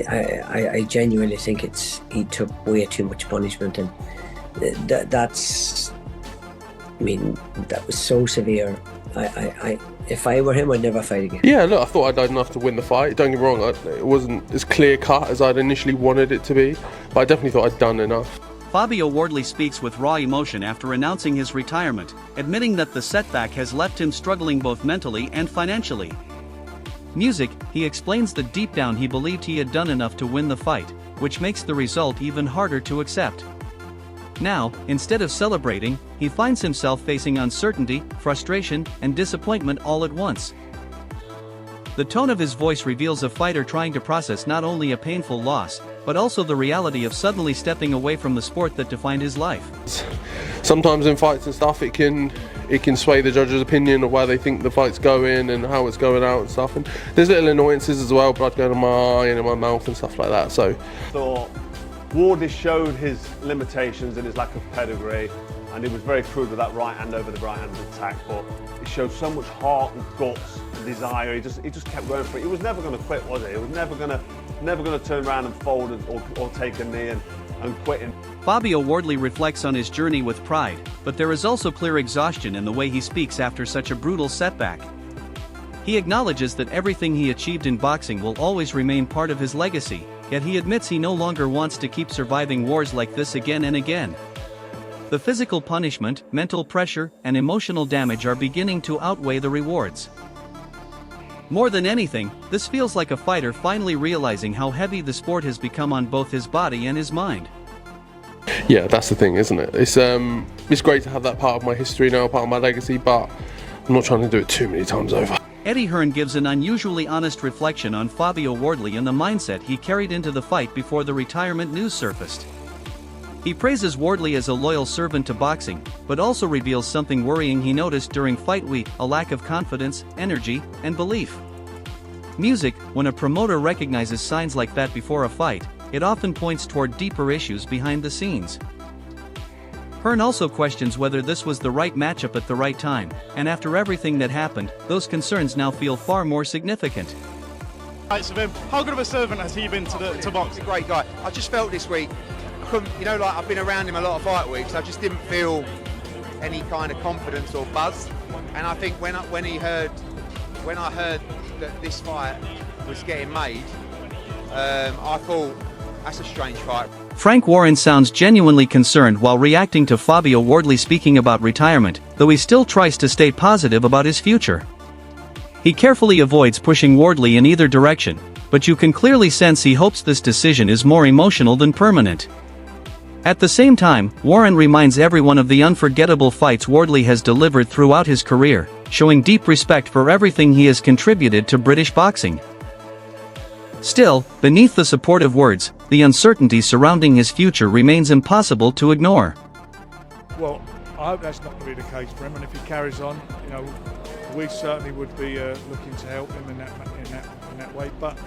I genuinely think he took way too much punishment, and that's, I mean, that was so severe. If I were him, I'd never fight again. Yeah, look, I thought I'd done enough to win the fight. Don't get me wrong, it wasn't as clear cut as I'd initially wanted it to be, but I definitely thought I'd done enough. Fabio Wardley speaks with raw emotion after announcing his retirement, admitting that the setback has left him struggling both mentally and financially. Music, he explains that deep down he believed he had done enough to win the fight, which makes the result even harder to accept. Now, instead of celebrating, he finds himself facing uncertainty, frustration, and disappointment all at once. The tone of his voice reveals a fighter trying to process not only a painful loss, but also the reality of suddenly stepping away from the sport that defined his life. Sometimes in fights and stuff, it can sway the judge's opinion of where they think the fight's going and how it's going out and stuff. And there's little annoyances as well, blood going in my eye and in my mouth and stuff like that. So, thought Wardley showed his limitations and his lack of pedigree, and he was very crude with that right hand over the right hand attack. But he showed so much heart and guts and desire. He just kept going for it. He was never going to quit, was he? He was never going to turn around and fold or take a knee and quit. Fabio Wardley reflects on his journey with pride, but there is also clear exhaustion in the way he speaks after such a brutal setback. He acknowledges that everything he achieved in boxing will always remain part of his legacy, yet he admits he no longer wants to keep surviving wars like this again and again. The physical punishment, mental pressure, and emotional damage are beginning to outweigh the rewards. More than anything, this feels like a fighter finally realizing how heavy the sport has become on both his body and his mind. yeah, that's the thing, isn't it? It's great to have that part of my history now, part of my legacy, but I'm not trying to do it too many times over. Eddie Hearn gives an unusually honest reflection on Fabio Wardley and the mindset he carried into the fight before the retirement news surfaced. He praises Wardley as a loyal servant to boxing, but also reveals something worrying he noticed during fight week: a lack of confidence, energy, and belief. Music, when a promoter recognizes signs like that before a fight, it often points toward deeper issues behind the scenes. Hearn also questions whether this was the right matchup at the right time, and after everything that happened, those concerns now feel far more significant. Of him. How good of a servant has he been to boxing? He's a great guy. I just felt this week, I've been around him a lot of fight weeks, I just didn't feel any kind of confidence or buzz. And I think when I heard that this fight was getting made, I thought, that's a strange fight. Frank Warren sounds genuinely concerned while reacting to Fabio Wardley speaking about retirement, though he still tries to stay positive about his future. He carefully avoids pushing Wardley in either direction, but you can clearly sense he hopes this decision is more emotional than permanent. At the same time, Warren reminds everyone of the unforgettable fights Wardley has delivered throughout his career, showing deep respect for everything he has contributed to British boxing. Still, beneath the supportive words, the uncertainty surrounding his future remains impossible to ignore. Well, I hope that's not going to be the case for him, and if he carries on, we certainly would be looking to help him in that way. But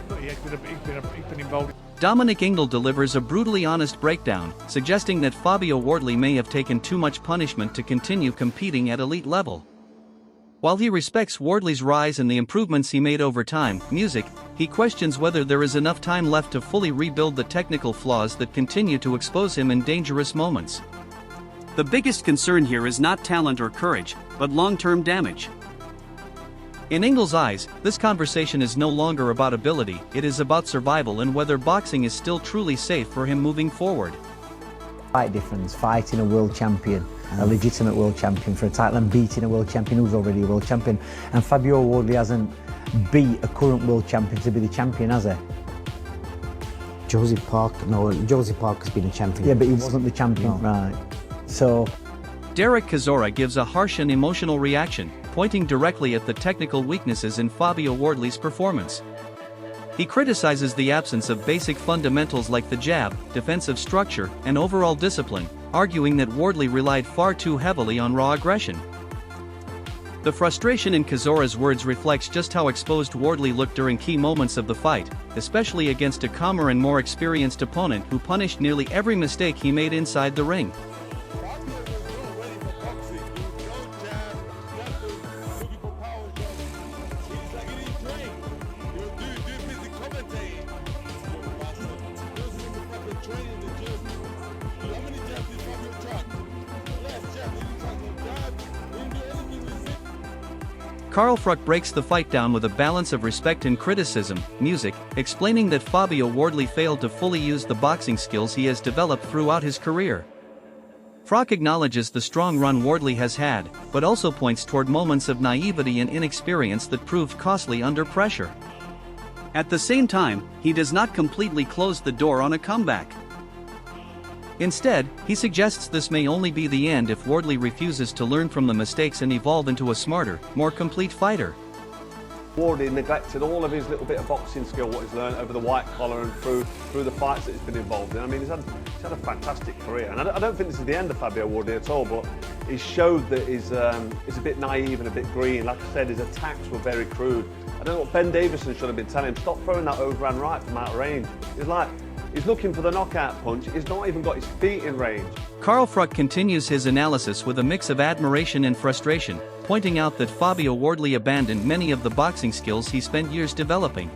look, he's been involved. Dominic Ingle delivers a brutally honest breakdown, suggesting that Fabio Wardley may have taken too much punishment to continue competing at elite level. While he respects Wardley's rise and the improvements he made over time, music, he questions whether there is enough time left to fully rebuild the technical flaws that continue to expose him in dangerous moments. The biggest concern here is not talent or courage, but long-term damage. In Ingle's eyes, this conversation is no longer about ability, it is about survival and whether boxing is still truly safe for him moving forward. Fight difference, fighting a world champion, a legitimate world champion for a title, and beating a world champion who's already a world champion. And Fabio Wardley hasn't beat a current world champion to be the champion, has he? Josie Parker's been a champion. Yeah, but he wasn't the champion, No. right? So Derek Chisora gives a harsh and emotional reaction, pointing directly at the technical weaknesses in Fabio Wardley's performance. He criticizes the absence of basic fundamentals like the jab, defensive structure, and overall discipline, arguing that Wardley relied far too heavily on raw aggression. The frustration in Chisora's words reflects just how exposed Wardley looked during key moments of the fight, especially against a calmer and more experienced opponent who punished nearly every mistake he made inside the ring. Carl Fruck breaks the fight down with a balance of respect and criticism, music, explaining that Fabio Wardley failed to fully use the boxing skills he has developed throughout his career. Fruck acknowledges the strong run Wardley has had, but also points toward moments of naivety and inexperience that proved costly under pressure. At the same time, he does not completely close the door on a comeback. Instead, he suggests this may only be the end if Wardley refuses to learn from the mistakes and evolve into a smarter, more complete fighter. Wardley neglected all of his little bit of boxing skill, what he's learned over the white collar and through the fights that he's been involved in. I mean, he's had a fantastic career, and I don't think this is the end of Fabio Wardley at all, but he showed that he's a bit naive and a bit green. Like I said, his attacks were very crude. I don't know what Ben Davison should have been telling him. Stop throwing that overhand right from out of range. He's looking for the knockout punch. He's not even got his feet in range. Carl Fruck continues his analysis with a mix of admiration and frustration, pointing out that Fabio Wardley abandoned many of the boxing skills he spent years developing.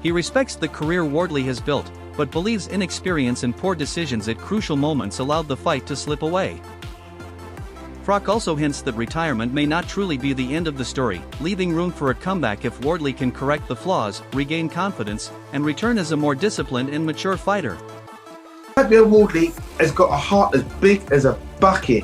He respects the career Wardley has built, but believes inexperience and poor decisions at crucial moments allowed the fight to slip away. Fruck also hints that retirement may not truly be the end of the story, leaving room for a comeback if Wardley can correct the flaws, regain confidence, and return as a more disciplined and mature fighter. Fabio Wardley has got a heart as big as a bucket,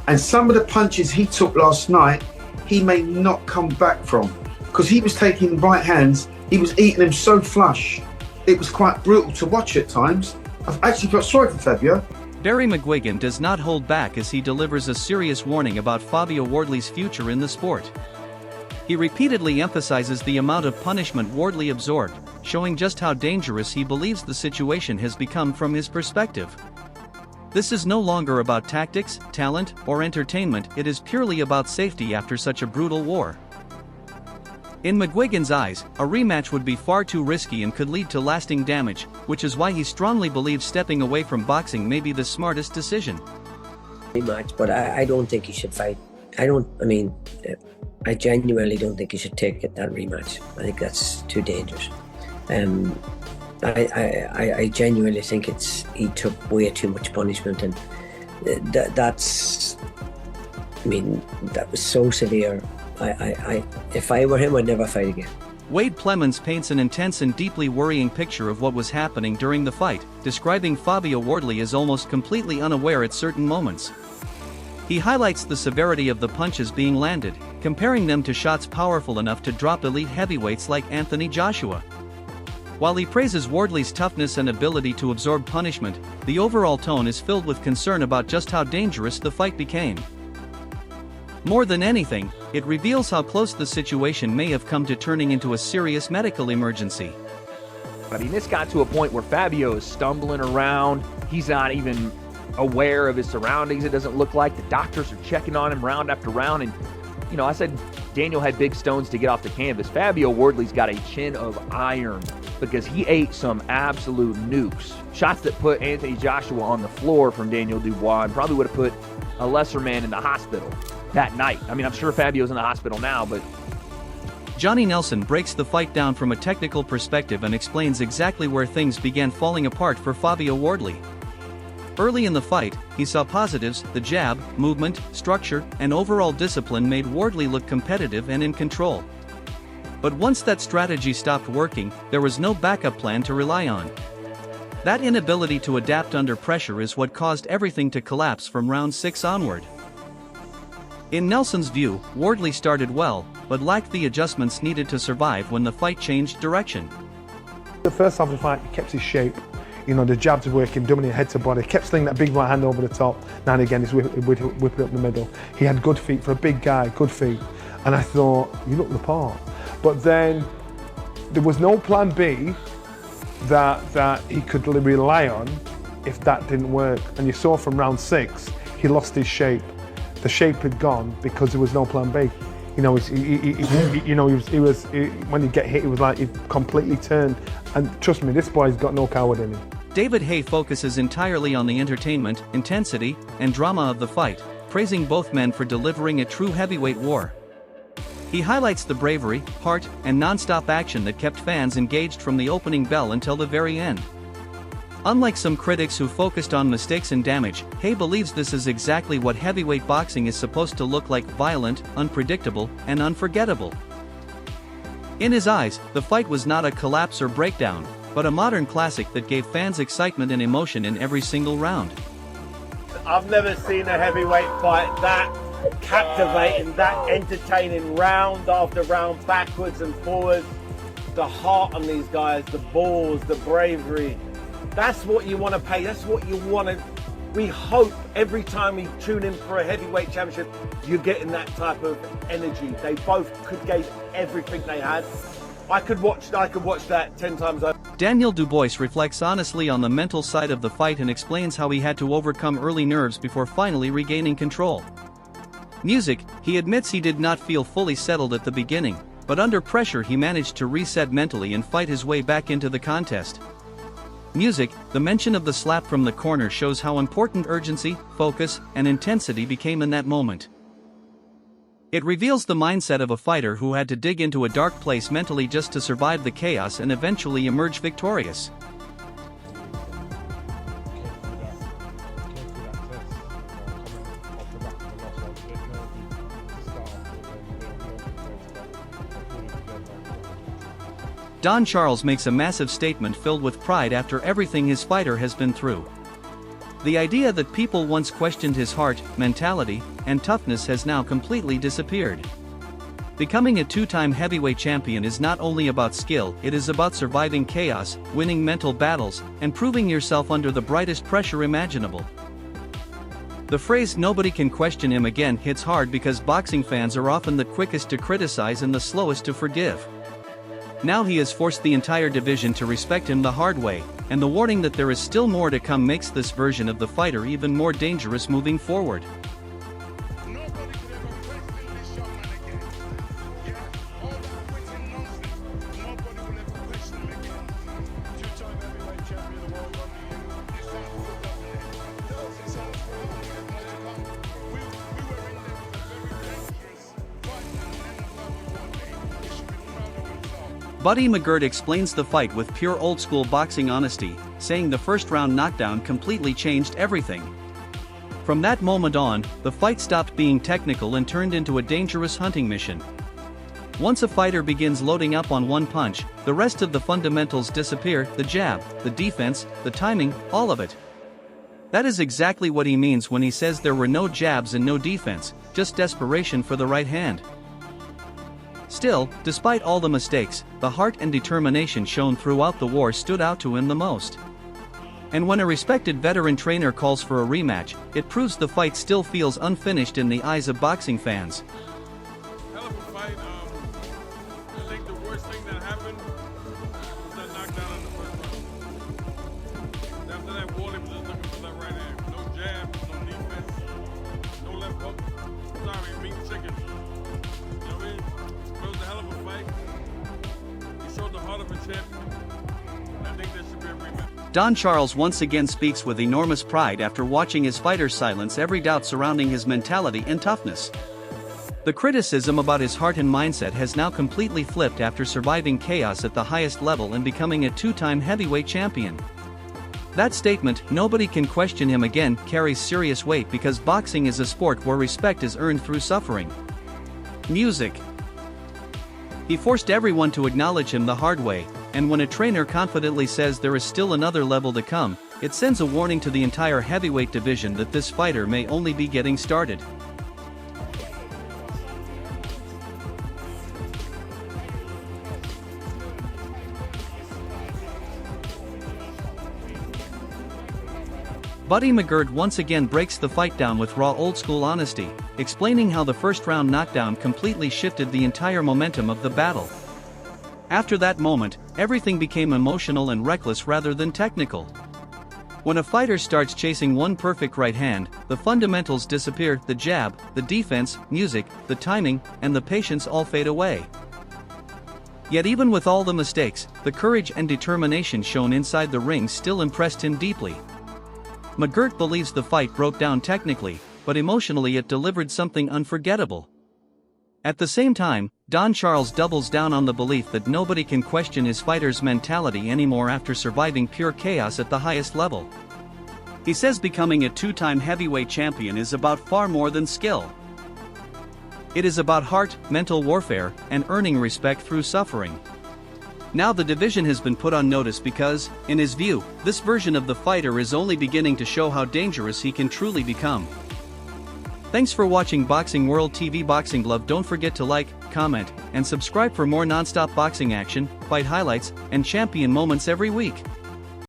and some of the punches he took last night, he may not come back from, because he was taking right hands, he was eating them so flush. It was quite brutal to watch at times. I've actually felt sorry for Fabio. Barry McGuigan does not hold back as he delivers a serious warning about Fabio Wardley's future in the sport. He repeatedly emphasizes the amount of punishment Wardley absorbed, showing just how dangerous he believes the situation has become from his perspective. This is no longer about tactics, talent, or entertainment, it is purely about safety after such a brutal war. In McGuigan's eyes, a rematch would be far too risky and could lead to lasting damage, which is why he strongly believes stepping away from boxing may be the smartest decision. Rematch, but I don't think he should fight. I genuinely don't think he should take that rematch. I think that's too dangerous. I genuinely think he took way too much punishment, and that was so severe. If I were him, I'd never fight again. Wade Plemons paints an intense and deeply worrying picture of what was happening during the fight, describing Fabio Wardley as almost completely unaware at certain moments. He highlights the severity of the punches being landed, comparing them to shots powerful enough to drop elite heavyweights like Anthony Joshua. While he praises Wardley's toughness and ability to absorb punishment, the overall tone is filled with concern about just how dangerous the fight became. More than anything, it reveals how close the situation may have come to turning into a serious medical emergency. I mean, this got to a point where Fabio is stumbling around. He's not even aware of his surroundings, it doesn't look like. The doctors are checking on him round after round. And, you know, I said Daniel had big stones to get off the canvas. Fabio Wardley's got a chin of iron because he ate some absolute nukes. Shots that put Anthony Joshua on the floor from Daniel Dubois and probably would have put a lesser man in the hospital that night. I mean, I'm sure Fabio's in the hospital now, but... Johnny Nelson breaks the fight down from a technical perspective and explains exactly where things began falling apart for Fabio Wardley. Early in the fight, he saw positives: the jab, movement, structure, and overall discipline made Wardley look competitive and in control. But once that strategy stopped working, there was no backup plan to rely on. That inability to adapt under pressure is what caused everything to collapse from round 6 onward. In Nelson's view, Wardley started well, but lacked the adjustments needed to survive when the fight changed direction. The first half of the fight, he kept his shape. You know, the jabs were working, dominating head to body. Kept slinging that big right hand over the top. Now and again, he's whipping up the middle. He had good feet for a big guy, good feet. And I thought, you look the part. But then there was no plan B that he could rely on if that didn't work. And you saw from round 6, he lost his shape. The shape had gone because there was no plan B. You know, when he get hit, it was like he completely turned. And trust me, this boy's got no coward in him. David Hay focuses entirely on the entertainment, intensity, and drama of the fight, praising both men for delivering a true heavyweight war. He highlights the bravery, heart, and non-stop action that kept fans engaged from the opening bell until the very end. Unlike some critics who focused on mistakes and damage, Hay believes this is exactly what heavyweight boxing is supposed to look like: violent, unpredictable, and unforgettable. In his eyes, the fight was not a collapse or breakdown, but a modern classic that gave fans excitement and emotion in every single round. I've never seen a heavyweight fight that captivating, that entertaining, round after round, backwards and forwards. The heart on these guys, the balls, the bravery. That's what you want to pay. That's what you want to. We hope every time we tune in for a heavyweight championship, you're getting that type of energy. They both could give everything they had. I could watch that 10 times over. Daniel Dubois reflects honestly on the mental side of the fight and explains how he had to overcome early nerves before finally regaining control. Music, he admits he did not feel fully settled at the beginning, but under pressure he managed to reset mentally and fight his way back into the contest. Music, the mention of the slap from the corner shows how important urgency, focus, and intensity became in that moment. It reveals the mindset of a fighter who had to dig into a dark place mentally just to survive the chaos and eventually emerge victorious. Don Charles makes a massive statement filled with pride after everything his fighter has been through. The idea that people once questioned his heart, mentality, and toughness has now completely disappeared. Becoming a two-time heavyweight champion is not only about skill, it is about surviving chaos, winning mental battles, and proving yourself under the brightest pressure imaginable. The phrase "nobody can question him again" hits hard because boxing fans are often the quickest to criticize and the slowest to forgive. Now he has forced the entire division to respect him the hard way, and the warning that there is still more to come makes this version of the fighter even more dangerous moving forward. Buddy McGirt explains the fight with pure old-school boxing honesty, saying the first-round knockdown completely changed everything. From that moment on, the fight stopped being technical and turned into a dangerous hunting mission. Once a fighter begins loading up on one punch, the rest of the fundamentals disappear: the jab, the defense, the timing, all of it. That is exactly what he means when he says there were no jabs and no defense, just desperation for the right hand. Still, despite all the mistakes, the heart and determination shown throughout the war stood out to him the most. And when a respected veteran trainer calls for a rematch, it proves the fight still feels unfinished in the eyes of boxing fans. Hell of a fight. I think the worst thing that happened was that knockdown in the first round. After that, Wardley was just looking for that right hand. No jab, no defense, no left hook. Sorry, meat chicken. You know what I mean? It was a hell of a fight. He showed the heart of a champion. And I think there should be a rematch. Don Charles once again speaks with enormous pride after watching his fighter silence every doubt surrounding his mentality and toughness. The criticism about his heart and mindset has now completely flipped after surviving chaos at the highest level and becoming a two-time heavyweight champion. That statement, "nobody can question him again," carries serious weight because boxing is a sport where respect is earned through suffering. Music. He forced everyone to acknowledge him the hard way, and when a trainer confidently says there is still another level to come, it sends a warning to the entire heavyweight division that this fighter may only be getting started. Buddy McGirt once again breaks the fight down with raw old-school honesty, explaining how the first-round knockdown completely shifted the entire momentum of the battle. After that moment, everything became emotional and reckless rather than technical. When a fighter starts chasing one perfect right hand, the fundamentals disappear: the jab, the defense, music, the timing, and the patience all fade away. Yet even with all the mistakes, the courage and determination shown inside the ring still impressed him deeply. McGirt believes the fight broke down technically, but emotionally it delivered something unforgettable. At the same time, Don Charles doubles down on the belief that nobody can question his fighter's mentality anymore after surviving pure chaos at the highest level. He says becoming a two-time heavyweight champion is about far more than skill. It is about heart, mental warfare, and earning respect through suffering. Now the division has been put on notice because, in his view, this version of the fighter is only beginning to show how dangerous he can truly become. Thanks for watching Boxing World TV Boxing Glove. Don't forget to like, comment, and subscribe for more non-stop boxing action, fight highlights, and champion moments every week.